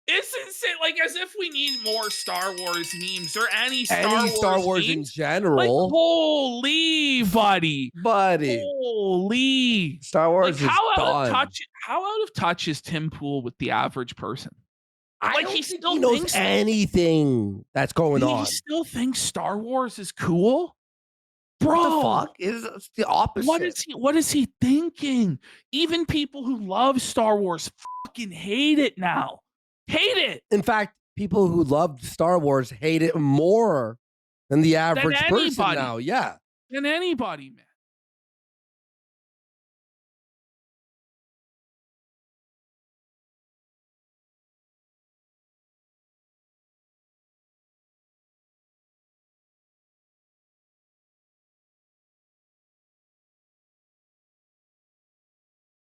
it's insane. Like, as if we need more Star Wars memes or any Any Star Wars in memes. Like, general, holy, buddy. buddy. Holy. Star Like, Wars is done. how out of touch is Tim Pool with the average person? I Like, don't he think still he knows thinks- anything that's going He on. still thinks Star Wars is cool? What Bro, the fuck? It's the opposite. what is he thinking? Even people who love Star Wars fucking hate it now. Hate it. In fact, people who love Star Wars hate it more than the average person anybody. now. Yeah. Than anybody, man.